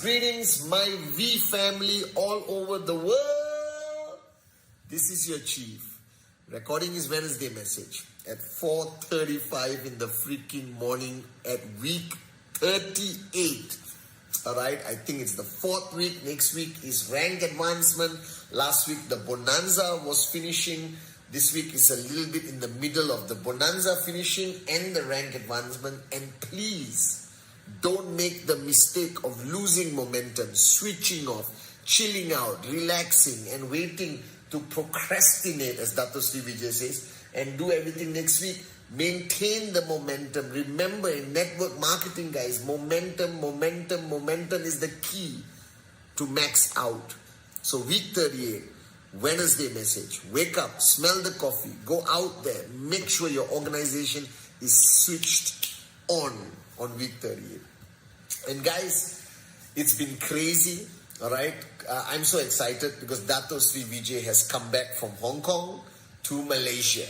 greetings, my V family all over the world. This is your chief. Recording is Wednesday message at 4:35 in the freaking morning at week 38. Alright, I think it's the 4th week. Next week is rank advancement. Last week the bonanza was finishing. This week is a little bit in the middle of the bonanza finishing and the rank advancement. And please, don't make the mistake of losing momentum, switching off, chilling out, relaxing and waiting to procrastinate, as Dato Sri Vijay says, and do everything next week. Maintain the momentum. Remember, in network marketing, guys, momentum is the key to max out. So week 38, Wednesday message. Wake up, smell the coffee, go out there, make sure your organization is switched on week 38. And guys, it's been crazy, all right? I'm so excited because Dato Sri Vijay has come back from Hong Kong to Malaysia.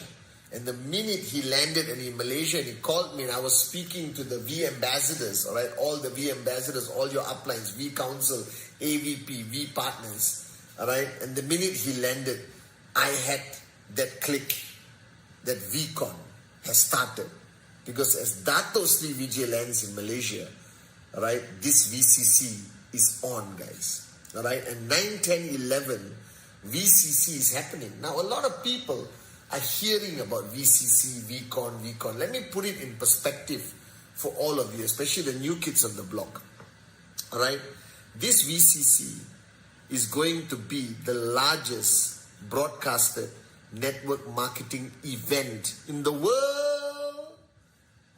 And the minute he landed in Malaysia and he called me and I was speaking to the V ambassadors, all right? All the V ambassadors, all your uplines, V Council, AVP, V partners, all right? And the minute he landed, I had that click that VCon has started. Because as Dato Sri Vijay lands in Malaysia, all right, this VCC is on, guys. All right, and 9, 10, 11, VCC is happening. Now, a lot of people are hearing about VCC, VCon. Let me put it in perspective for all of you, especially the new kids on the block. All right, this VCC is going to be the largest broadcasted network marketing event in the world.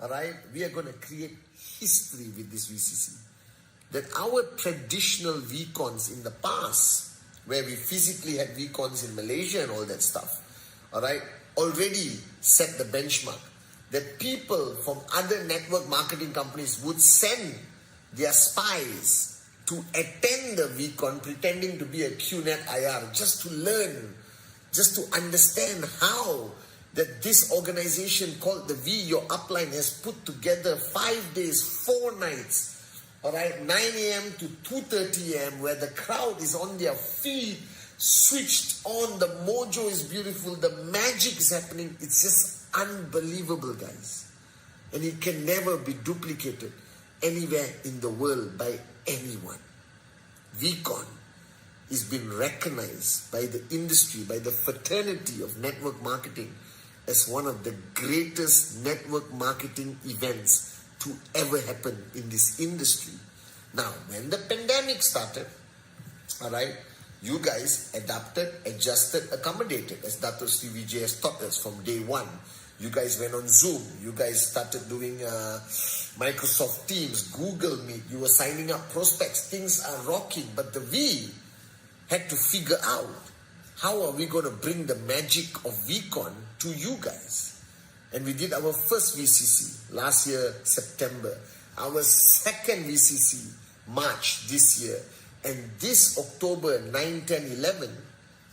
Alright, we are going to create history with this VCC. That our traditional VCons in the past, where we physically had VCons in Malaysia and all that stuff, alright, already set the benchmark. That people from other network marketing companies would send their spies to attend the VCon pretending to be a QNet IR just to learn, just to understand how that this organization called the V, your upline, has put together 5 days, 4 nights, all right, 9 a.m. to 2:30 a.m., where the crowd is on their feet, switched on, the mojo is beautiful, the magic is happening. It's just unbelievable, guys. And it can never be duplicated anywhere in the world by anyone. VCon is being recognized by the industry, by the fraternity of network marketing, as one of the greatest network marketing events to ever happen in this industry. Now, when the pandemic started, all right, you guys adapted, adjusted, accommodated, as Dato Sri Vijay has taught us from day one. You guys went on Zoom. You guys started doing Microsoft Teams, Google Meet. You were signing up prospects. Things are rocking. But the V had to figure out, how are we going to bring the magic of VCon to you guys? And we did our first VCC last year, September. Our second VCC, March this year. And this October 9, 10, 11,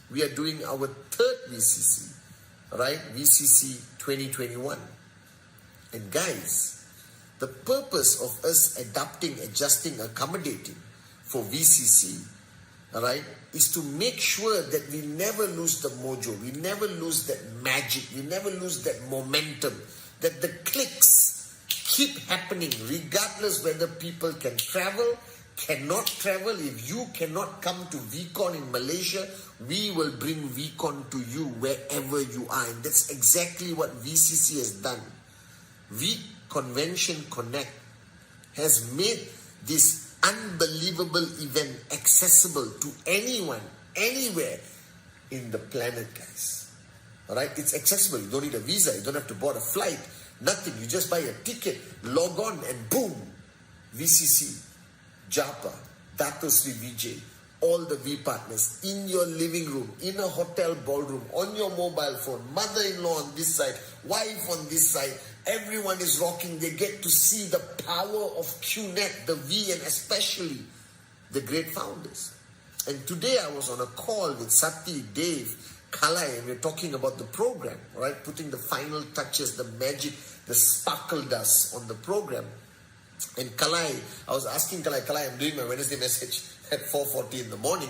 we are doing our third VCC, right? VCC 2021. And guys, the purpose of us adapting, adjusting, accommodating for VCC, all right, is to make sure that we never lose the mojo, we never lose that magic, we never lose that momentum, that the clicks keep happening regardless whether people can travel, cannot travel. If you cannot come to VCon in Malaysia, we will bring VCon to you wherever you are. And that's exactly what VCC has done. V Convention Connect has made this unbelievable event accessible to anyone, anywhere in the planet, guys. Alright, it's accessible. You don't need a visa, you don't have to board a flight, nothing. You just buy a ticket, log on, and boom, VCC, Japa, Dato Sri Vijay, all the V partners in your living room, in a hotel ballroom, on your mobile phone, mother-in-law on this side, wife on this side. Everyone is rocking. They get to see the power of QNet, the V, and especially the great founders. And today I was on a call with Sati, Dave, Kalai, and we're talking about the program, right? Putting the final touches, the magic, the sparkle dust on the program. And Kalai, I was asking Kalai, I'm doing my Wednesday message at 4:40 in the morning,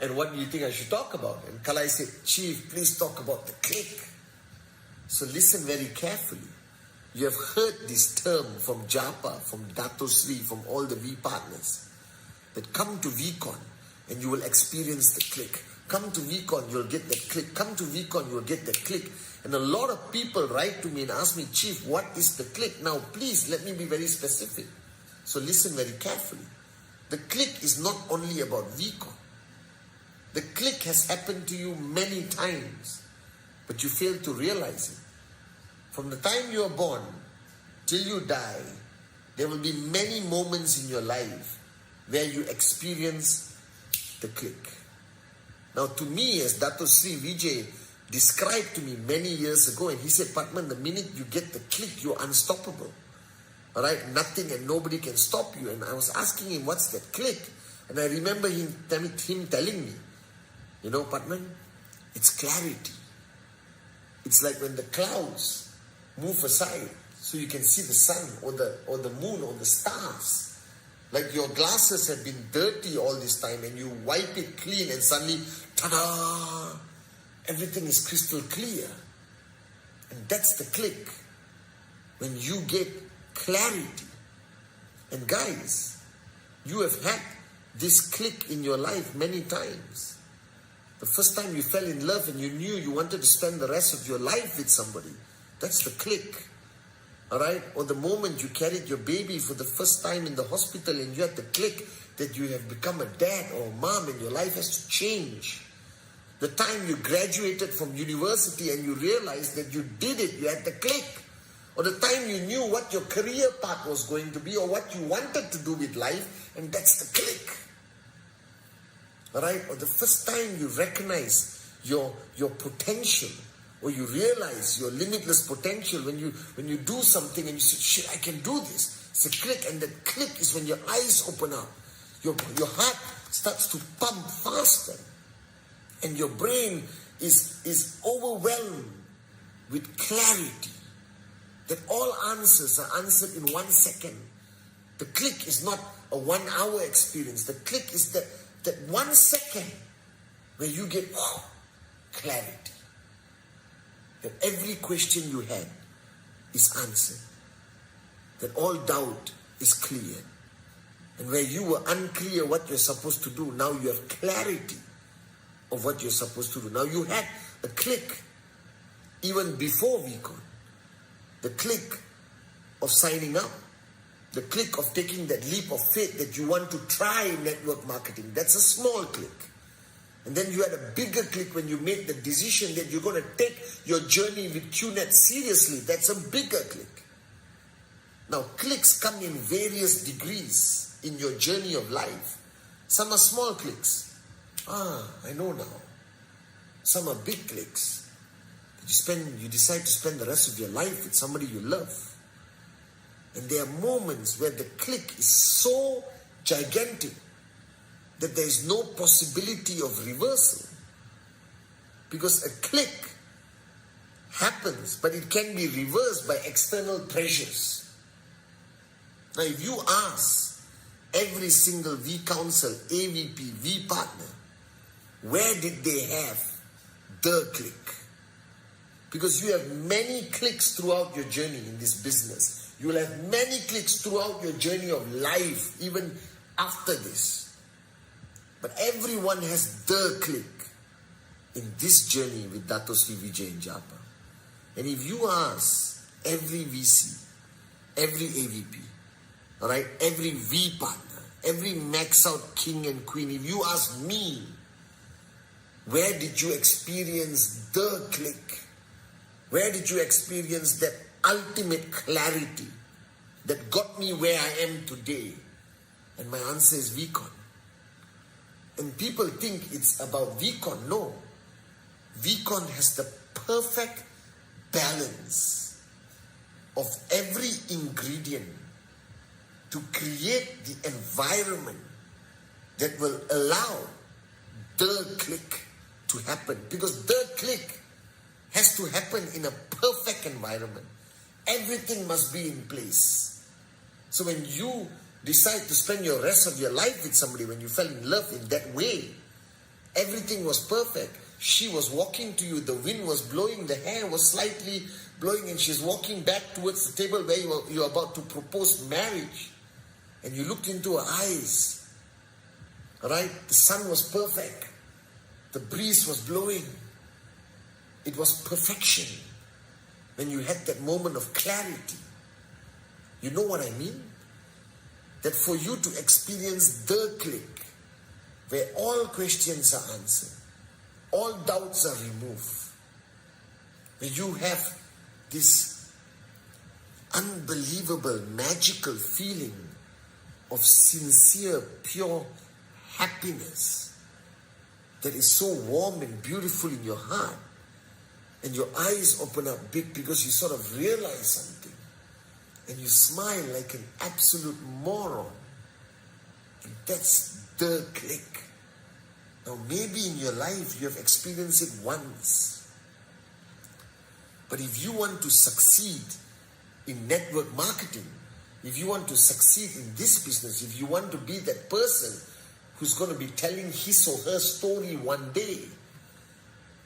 and what do you think I should talk about? And Kalai said, Chief, please talk about the click. So listen very carefully. You have heard this term from Japa, from Dato Sri, from all the V partners, that come to VCon and you will experience the click. Come to VCon, you'll get that click. Come to VCon, you'll get that click. And a lot of people write to me and ask me, Chief, what is the click? Now, please, let me be very specific. So listen very carefully. The click is not only about VCon. The click has happened to you many times, but you fail to realize it. From the time you are born till you die, there will be many moments in your life where you experience the click. Now, to me, as Dato Sri Vijay described to me many years ago, and he said, Pathman, the minute you get the click, you're unstoppable. All right, nothing and nobody can stop you. And I was asking him, what's that click? And I remember him telling me, you know, Pathman, it's clarity. It's like when the clouds move aside so you can see the sun or the moon or the stars. Like your glasses have been dirty all this time and you wipe it clean and suddenly, ta-da, everything is crystal clear. And that's the click. When you get clarity. And guys, you have had this click in your life many times. The first time you fell in love and you knew you wanted to spend the rest of your life with somebody. That's the click. Alright? Or the moment you carried your baby for the first time in the hospital and you had the click that you have become a dad or a mom and your life has to change. The time you graduated from university and you realized that you did it, you had the click. Or the time you knew what your career path was going to be or what you wanted to do with life, and that's the click. Alright? Or the first time you recognize your potential, or you realize your limitless potential when you do something and you say, shit, I can do this. It's a click, and that click is when your eyes open up. Your heart starts to pump faster. And your brain is overwhelmed with clarity. That all answers are answered in 1 second. The click is not a 1 hour experience. The click is that 1 second where you get clarity. That every question you had is answered. That all doubt is cleared. And where you were unclear what you're supposed to do, now you have clarity of what you're supposed to do. Now you had a click even before VCon. The click of signing up. The click of taking that leap of faith that you want to try network marketing. That's a small click. And then you had a bigger click when you made the decision that you're going to take your journey with QNet seriously. That's a bigger click. Now, clicks come in various degrees in your journey of life. Some are small clicks. I know now. Some are big clicks. You decide to spend the rest of your life with somebody you love. And there are moments where the click is so gigantic that there is no possibility of reversal. Because a click happens, but it can be reversed by external pressures. Now, if you ask every single V Council, AVP, V Partner, where did they have the click? Because you have many clicks throughout your journey in this business. You will have many clicks throughout your journey of life, even after this. But everyone has the click in this journey with Dato Sri Vijay and Japa. And if you ask every VC, every AVP, alright, every V partner, every max out king and queen, if you ask me, where did you experience the click? Where did you experience that ultimate clarity that got me where I am today? And my answer is VCon. And people think it's about VCon. No. VCon has the perfect balance of every ingredient to create the environment that will allow the click to happen. Because the click has to happen in a perfect environment. Everything must be in place. So when you decide to spend your rest of your life with somebody, when you fell in love in that way, everything was perfect. She was walking to you, the wind was blowing, the hair was slightly blowing, and she's walking back towards the table where you are about to propose marriage. And you looked into her eyes. Right? The sun was perfect. The breeze was blowing. It was perfection. When you had that moment of clarity. You know what I mean? That for you to experience the click, where all questions are answered, all doubts are removed, where you have this unbelievable, magical feeling of sincere, pure happiness that is so warm and beautiful in your heart, and your eyes open up big because you sort of realize something, and you smile like an absolute moron. And that's the click. Now maybe in your life you have experienced it once, but if you want to succeed in network marketing, if you want to succeed in this business, if you want to be that person who's going to be telling his or her story one day,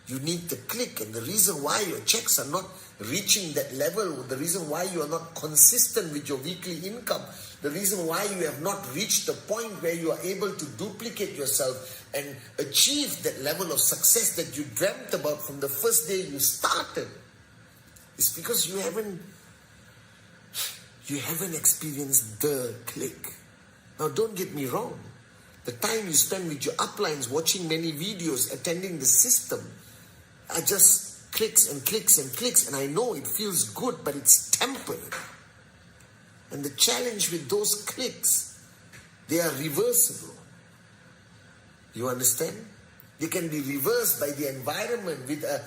you need the click. And the reason why your checks are not reaching that level, the reason why you are not consistent with your weekly income, the reason why you have not reached the point where you are able to duplicate yourself and achieve that level of success that you dreamt about from the first day you started, is because you haven't experienced the click. Now don't get me wrong. The time you spend with your uplines, watching many videos, attending the system, are just clicks and clicks and clicks. And I know it feels good, but it's temporary. And the challenge with those clicks, they are reversible. You understand? They can be reversed by the environment with a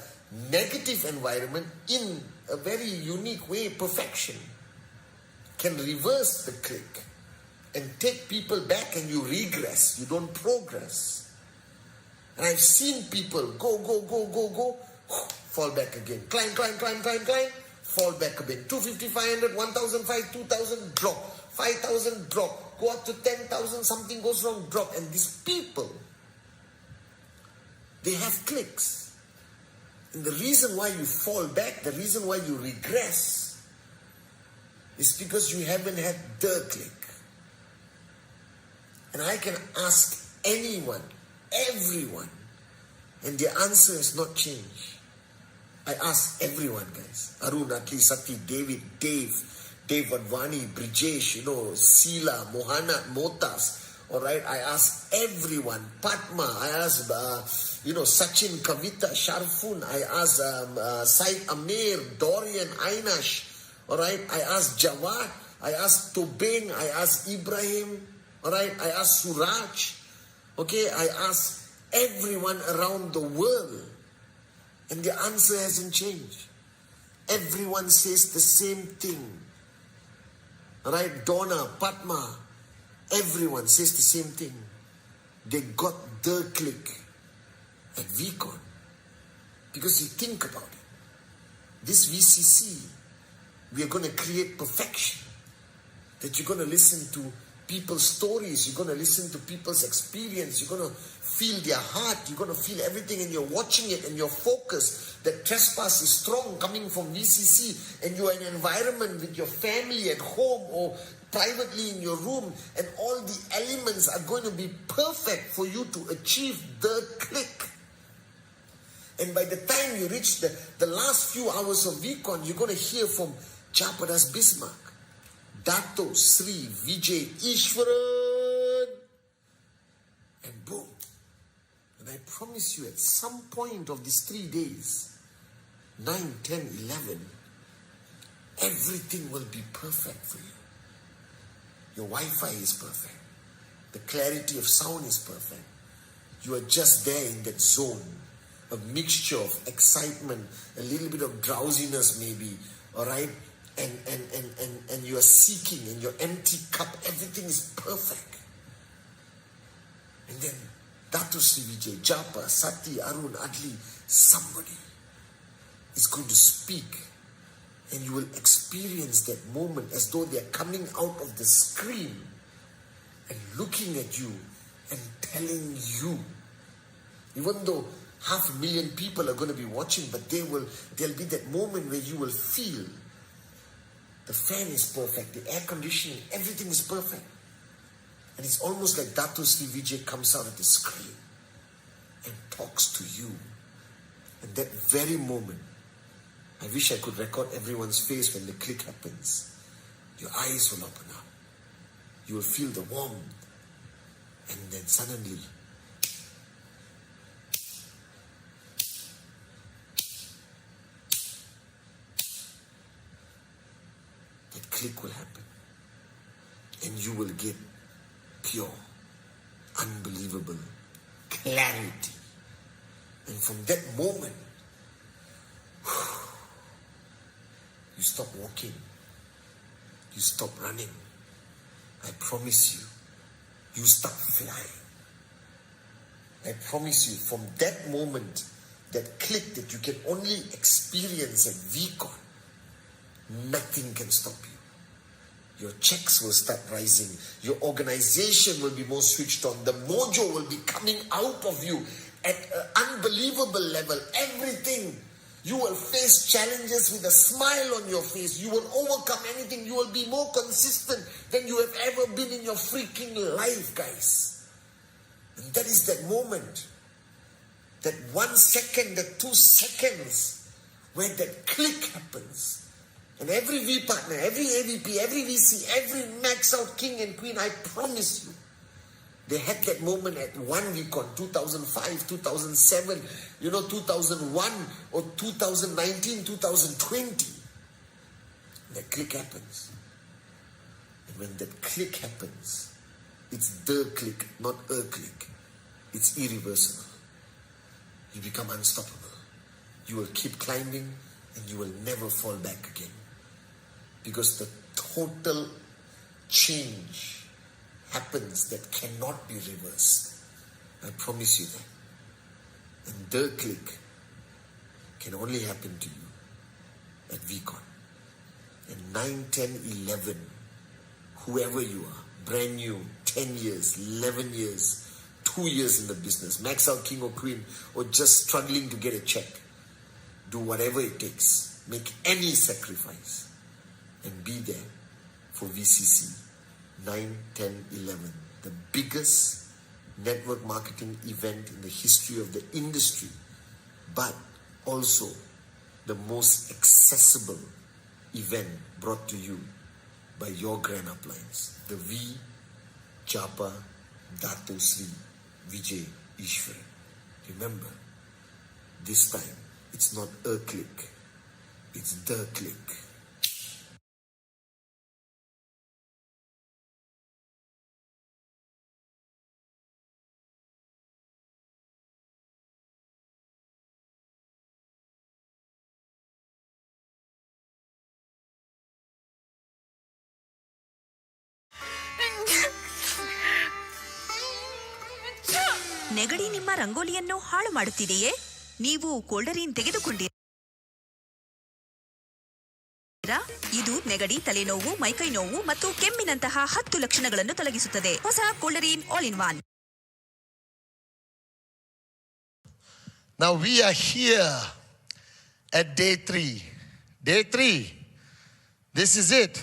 negative environment in a very unique way. Perfection can reverse the click and take people back, and you regress. You don't progress. And I've seen people go, fall back again. Climb, fall back again. 250, 500, 1,005, 2,000, drop. 5,000, drop. Go up to 10,000, something goes wrong, drop. And these people, they have clicks. And the reason why you fall back, the reason why you regress, is because you haven't had the click. And I can ask anyone, everyone, and their answer has not changed. I ask everyone, guys. Arun, Atli, Sati, David, Dave Advani, Brijesh, Sila, Mohana, Motas. Alright, I ask everyone. Padma, I ask, Sachin, Kavita, Sharfun. I ask Said Amir, Dorian, Ainash. Alright, I ask Jawad. I ask Tobin. I ask Ibrahim. Alright, I ask Suraj. Okay, I ask everyone around the world. And the answer hasn't changed. Everyone says the same thing. Alright, Donna, Padma, everyone says the same thing. They got the click at VCon. Because you think about it. This VCC, we are going to create perfection. That you're going to listen to people's stories, you're going to listen to people's experience, you're going to feel their heart, you're going to feel everything, and you're watching it and you're focused. That trespass is strong coming from VCC, and you're in an environment with your family at home or privately in your room, and all the elements are going to be perfect for you to achieve the click. And by the time you reach the last few hours of VCon, you're going to hear from Japadas Bismarck, Dato Sri Vijay Ishwaran, and boom. And I promise you, at some point of these 3 days, 9, 10, 11, everything will be perfect for you. Your Wi-Fi is perfect. The clarity of sound is perfect. You are just there in that zone. A mixture of excitement, a little bit of drowsiness maybe, alright? And you are seeking in your empty cup, everything is perfect. And then Dato Sri Vijay, Japa, Sati, Arun, Adli, somebody is going to speak And you will experience that moment as though they are coming out of the screen and looking at you and telling you, even though 500,000 people are going to be watching, but there'll be that moment where you will feel the fan is perfect, the air conditioning, everything is perfect. And it's almost like Datu Sri Vijay comes out of the screen and talks to you. And that very moment, I wish I could record everyone's face when the click happens. Your eyes will open up. You will feel the warmth. And then suddenly, that click will happen. And you will get pure, unbelievable clarity. And from that moment, you stop walking. You stop running. I promise you, you start flying. I promise you, from that moment, that click that you can only experience at VCon, nothing can stop you. Your checks will start rising. Your organization will be more switched on. The mojo will be coming out of you at an unbelievable level. Everything. You will face challenges with a smile on your face. You will overcome anything. You will be more consistent than you have ever been in your freaking life, guys. And that is that moment. That 1 second, that 2 seconds, where that click happens. And every V partner, every AVP, every VC, every max out king and queen, I promise you, they had that moment at one VCon, 2005, 2007, 2001, or 2019, 2020. That click happens. And when that click happens, it's the click, not a click. It's irreversible. You become unstoppable. You will keep climbing and you will never fall back again. Because the total change happens that cannot be reversed. I promise you that. And the click can only happen to you at VCon. And 9, 10, 11, whoever you are, brand new, 10 years, 11 years, 2 years in the business, max out king or queen, or just struggling to get a check, do whatever it takes. Make any sacrifice and be there for VCC 9, 10, 11. The biggest network marketing event in the history of the industry, but also the most accessible event brought to you by your grand uplines. The V, Japa, Datu Sri Vijay Ishwar. Remember, this time it's not a click, it's the click. ನೆಗಡಿ ನಿಮ್ಮ ರಂಗೋಲಿಯನ್ನು ಹಾಳು ಮಾಡುತ್ತಿದೆಯೇ? ನೀವು ಕೋಲ್ಡರಿನ್ ತೆಗೆದುಕೊಂಡಿದ್ದೀರಾ? ಇದು ನೆಗಡಿ, ತಲೆನೋವು, ಮೈಕೈ ನೋವು ಮತ್ತು ಕೆಮ್ಮಿನಂತಹ 10 ಲಕ್ಷಣಗಳನ್ನು ತೊಲಗಿಸುತ್ತದೆ. ಹೊಸ Coldarin all in one. Now we are here at day 3. Day 3. This is it.